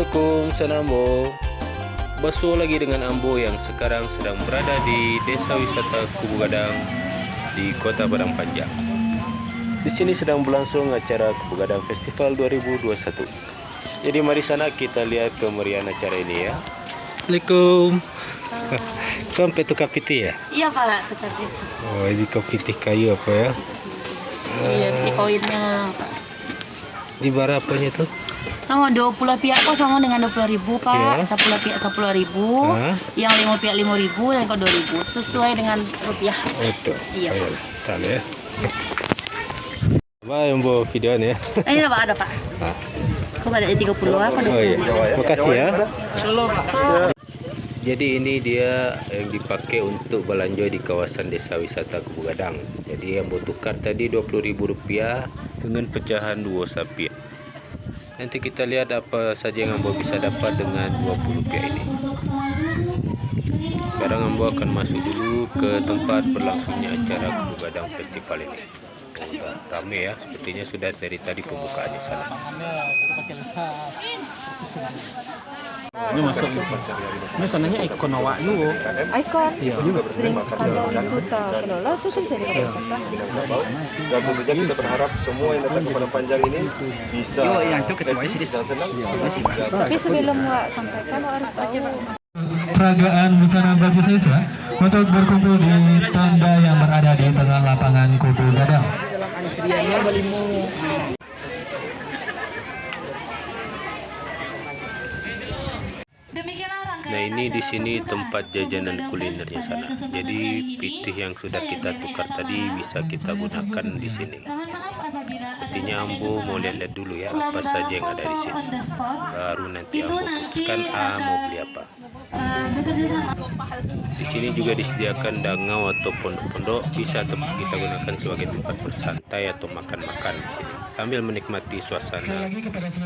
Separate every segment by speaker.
Speaker 1: Assalamualaikum Sanambo. Bersuah lagi dengan Ambo yang sekarang sedang berada di Desa Wisata Kubu Gadang di Kota Padang Panjang. Di sini sedang berlangsung acara Kubu Gadang Festival 2021. Jadi mari sana kita lihat kemeriahan acara ini ya. Assalamualaikum. Kan tukar piti ya?
Speaker 2: Iya Pak, tukar piti.
Speaker 1: Oh, ini kopi kayu apa ya?
Speaker 2: Iya, di koinnya Pak.
Speaker 1: Di berapanya tuh?
Speaker 2: Sama 20 pihak kok sama dengan 20.000 Pak.
Speaker 1: Ya.
Speaker 2: 10 pihak 10.000. Yang 5 pihak 5.000 dan kok 2.000 sesuai dengan rupiah.
Speaker 1: Itu.
Speaker 2: Iya.
Speaker 1: Ayo, tahu ya. Apa yang bawa videonya?
Speaker 2: Ini Pak ada Pak. Kok ada 30 apa?
Speaker 1: Oh iya. Makasih ya.
Speaker 2: Dulu Pak.
Speaker 1: Jadi ini dia yang dipakai untuk belanja di kawasan Desa Wisata Kubu Gadang. Jadi yang mau tukar tadi Rp20.000 dengan pecahan 2 sapi. Nanti kita lihat apa saja yang Ambo bisa dapat dengan Rp20 ini. Sekarang Ambo akan masuk dulu ke tempat berlangsungnya acara Kubu Gadang Festival ini. Rame ya, sepertinya sudah dari tadi pembukaan di sana.
Speaker 3: Ini masuk ini sananya ikon awak dulu.
Speaker 4: Ikon.
Speaker 3: Iya.
Speaker 4: Kalau itu tak kelola itu bisa dikatakan.
Speaker 5: Dan tentunya kita berharap semua yang datang ke Padang Panjang ini bisa senang.
Speaker 4: Tapi sebelum Wak sampaikan Wak harus tahu.
Speaker 6: Peragaan busana baju siswa untuk berkumpul di tenda yang berada di tengah lapangan Kubu Gadang.
Speaker 1: Nah ini di sini tempat jajanan kulinernya sana. Jadi pitih yang sudah kita tukar tadi bisa kita gunakan di sini. Sepertinya Ambo mau lihat dulu ya apa saja yang ada di sini. Baru nanti Ambo putuskan mau beli apa. Di sini juga disediakan dangau atau pondok-pondok, bisa kita gunakan sebagai tempat bersantai atau makan-makan di sini sambil menikmati suasana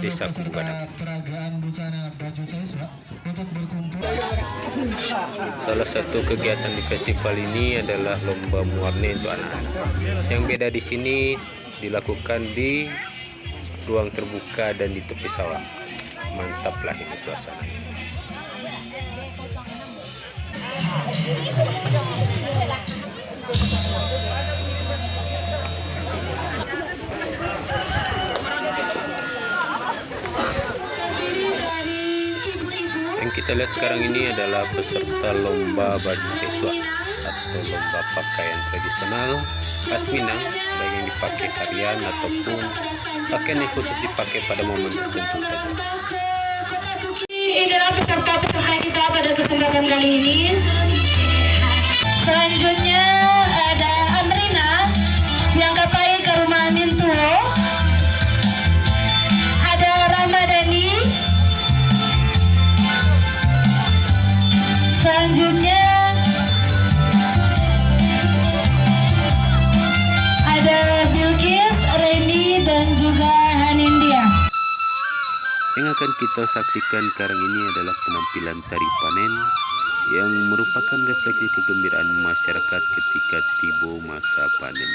Speaker 1: Desa Kubu Gadang. Salah satu kegiatan di festival ini adalah lomba mewarnai untuk anak-anak. Yang beda di sini dilakukan di ruang terbuka dan di tepi sawah. Mantaplah ini suasana. Yang kita lihat sekarang ini adalah peserta lomba baju siswa atau lomba pakaian tradisional khas Minang, baik yang dipakai harian ataupun pakaian yang khusus dipakai pada momen tertentu saja.
Speaker 7: Ini adalah peserta-peserta kita pada kesempatan kali ini. Selanjutnya ada Amrina yang kapai ke rumah Mintuo. Ada Ramadhani. Selanjutnya ada Bilkis, Reni, dan juga Hanindia.
Speaker 1: Yang akan kita saksikan sekarang ini adalah penampilan tari panen yang merupakan refleksi kegembiraan masyarakat ketika tiba masa panen.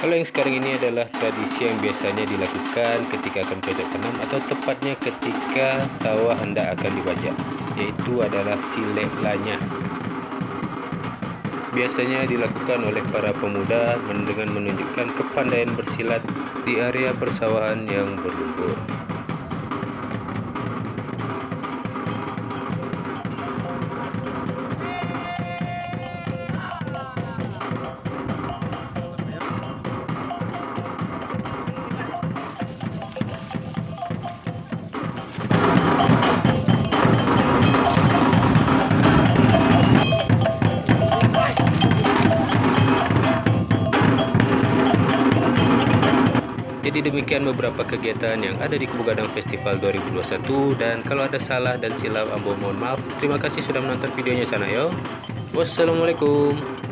Speaker 1: Kalau yang sekarang ini adalah tradisi yang biasanya dilakukan ketika akan cocok tanam atau tepatnya ketika sawah hendak akan dibajak, yaitu adalah silek lanyah. Biasanya dilakukan oleh para pemuda dengan menunjukkan kepandaian bersilat di area persawahan yang berlumpur. Jadi demikian beberapa kegiatan yang ada di Kubu Gadang Festival 2021, dan kalau ada salah dan silap Ambo mohon maaf. Terima kasih sudah menonton videonya sana yo. Wassalamualaikum.